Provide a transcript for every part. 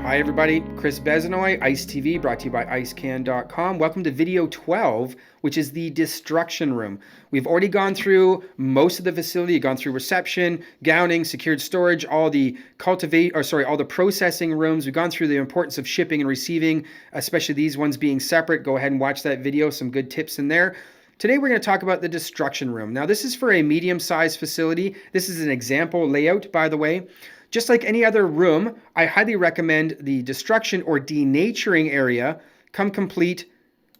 Hi everybody, Chris Bezanoy, ICE TV, brought to you by IceCan.com. Welcome to video 12, which is the destruction room. We've already gone through most of the facility, gone through reception, gowning, secured storage, all the all the processing rooms. We've gone through the importance of shipping and receiving, especially these ones being separate. Go ahead and watch that video, some good tips in there. Today we're going to talk about the destruction room. Now this is for a medium-sized facility. This is an example layout, by the way. Just like any other room, I highly recommend the destruction or denaturing area come complete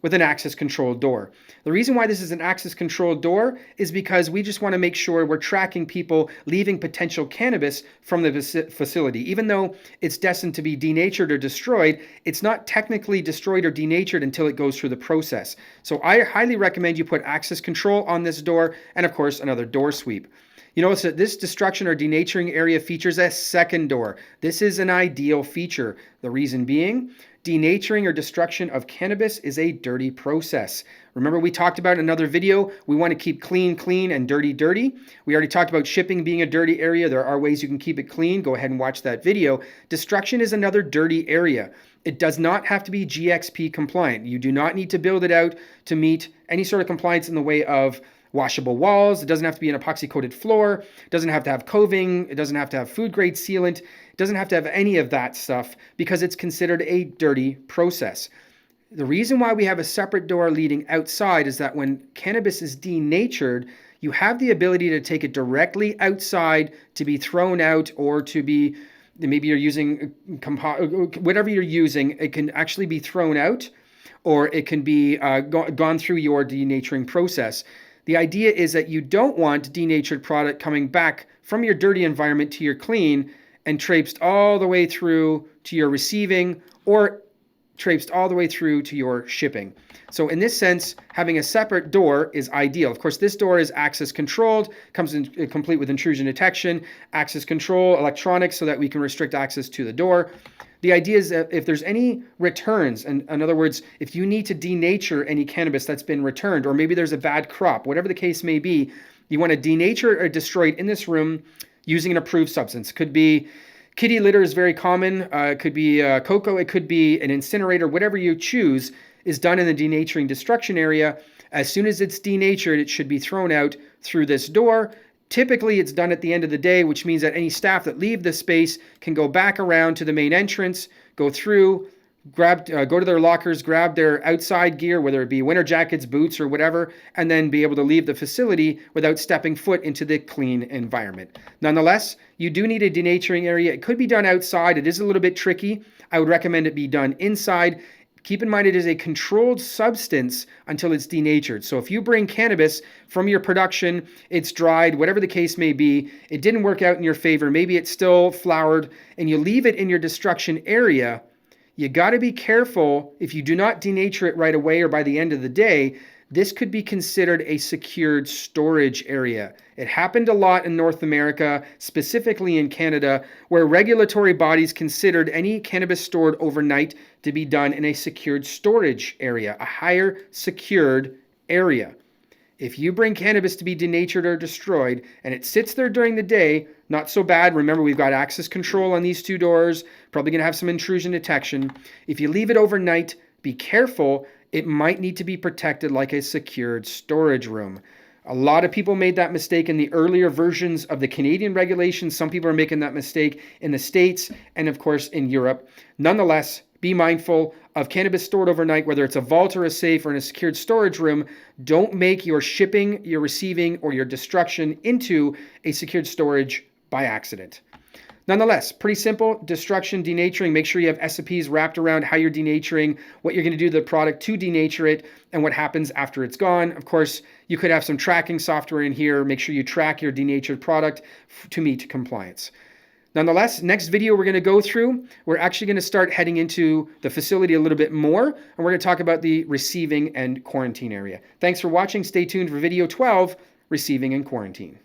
with an access control door. The reason why this is an access control door is because we just want to make sure we're tracking people leaving potential cannabis from the facility. Even though it's destined to be denatured or destroyed, it's not technically destroyed or denatured until it goes through the process. So I highly recommend you put access control on this door and of course another door sweep. You notice that this destruction or denaturing area features a second door. This is an ideal feature. The reason being, denaturing or destruction of cannabis is a dirty process. Remember we talked about in another video, we want to keep clean, clean and dirty, dirty. We already talked about shipping being a dirty area. There are ways you can keep it clean. Go ahead and watch that video. Destruction is another dirty area. It does not have to be GXP compliant. You do not need to build it out to meet any sort of compliance in the way of washable walls. It doesn't have to be an epoxy coated floor. It doesn't have to have coving. It doesn't have to have food grade sealant. It doesn't have to have any of that stuff because it's considered a dirty process. The reason why we have a separate door leading outside is that when cannabis is denatured, you have the ability to take it directly outside to be thrown out or to be, maybe you're using, whatever you're using, it can actually be thrown out or it can be gone through your denaturing process. The idea is that you don't want denatured product coming back from your dirty environment to your clean and traipsed all the way through to your receiving or traipsed all the way through to your shipping. So in this sense, having a separate door is ideal. Of course, this door is access controlled, comes in complete with intrusion detection, access control, electronics so that we can restrict access to the door. The idea is that if there's any returns, and in other words, if you need to denature any cannabis that's been returned, or maybe there's a bad crop, whatever the case may be, you want to denature or destroy it in this room using an approved substance. Could be kitty litter is very common. It could be cocoa. It could be an incinerator. Whatever you choose is done in the denaturing destruction area. As soon as it's denatured, it should be thrown out through this door. Typically, it's done at the end of the day, which means that any staff that leave the space can go back around to the main entrance, go through, go to their lockers, grab their outside gear, whether it be winter jackets, boots, or whatever, and then be able to leave the facility without stepping foot into the clean environment. Nonetheless, you do need a denaturing area. It could be done outside. It is a little bit tricky. I would recommend it be done inside. Keep in mind it is a controlled substance until it's denatured. So if you bring cannabis from your production, it's dried, whatever the case may be, it didn't work out in your favor, maybe it's still flowered, and you leave it in your destruction area, you got to be careful if you do not denature it right away or by the end of the day. This could be considered a secured storage area. It happened a lot in North America, specifically in Canada, where regulatory bodies considered any cannabis stored overnight to be done in a secured storage area, a higher secured area. If you bring cannabis to be denatured or destroyed and it sits there during the day, not so bad. Remember, we've got access control on these two doors, probably going to have some intrusion detection. If you leave it overnight, be careful. It might need to be protected like a secured storage room. A lot of people made that mistake in the earlier versions of the Canadian regulations. Some people are making that mistake in the States and, of course, in Europe. Nonetheless, be mindful of cannabis stored overnight, whether it's a vault or a safe or in a secured storage room. Don't make your shipping, your receiving, or your destruction into a secured storage by accident. Nonetheless, pretty simple. Destruction, denaturing. Make sure you have SOPs wrapped around how you're denaturing, what you're going to do to the product to denature it, and what happens after it's gone. Of course, you could have some tracking software in here. Make sure you track your denatured product to meet compliance. Nonetheless, next video we're going to go through, we're actually going to start heading into the facility a little bit more, and we're going to talk about the receiving and quarantine area. Thanks for watching. Stay tuned for video 12, Receiving and Quarantine.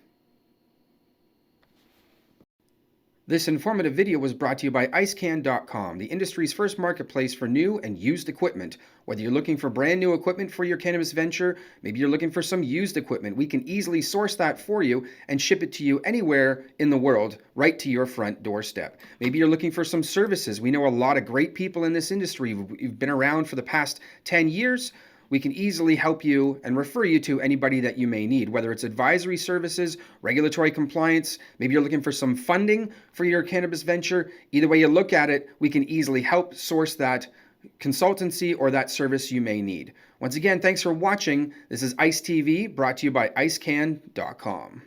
This informative video was brought to you by icecan.com, the industry's first marketplace for new and used equipment. Whether you're looking for brand new equipment for your cannabis venture, maybe you're looking for some used equipment, we can easily source that for you and ship it to you anywhere in the world, right to your front doorstep. Maybe you're looking for some services. We know a lot of great people in this industry. You've been around for the past 10 years. We can easily help you and refer you to anybody that you may need, whether it's advisory services, regulatory compliance, maybe you're looking for some funding for your cannabis venture. Either way you look at it, we can easily help source that consultancy or that service you may need. Once again, thanks for watching. This is ICE TV, brought to you by icecan.com.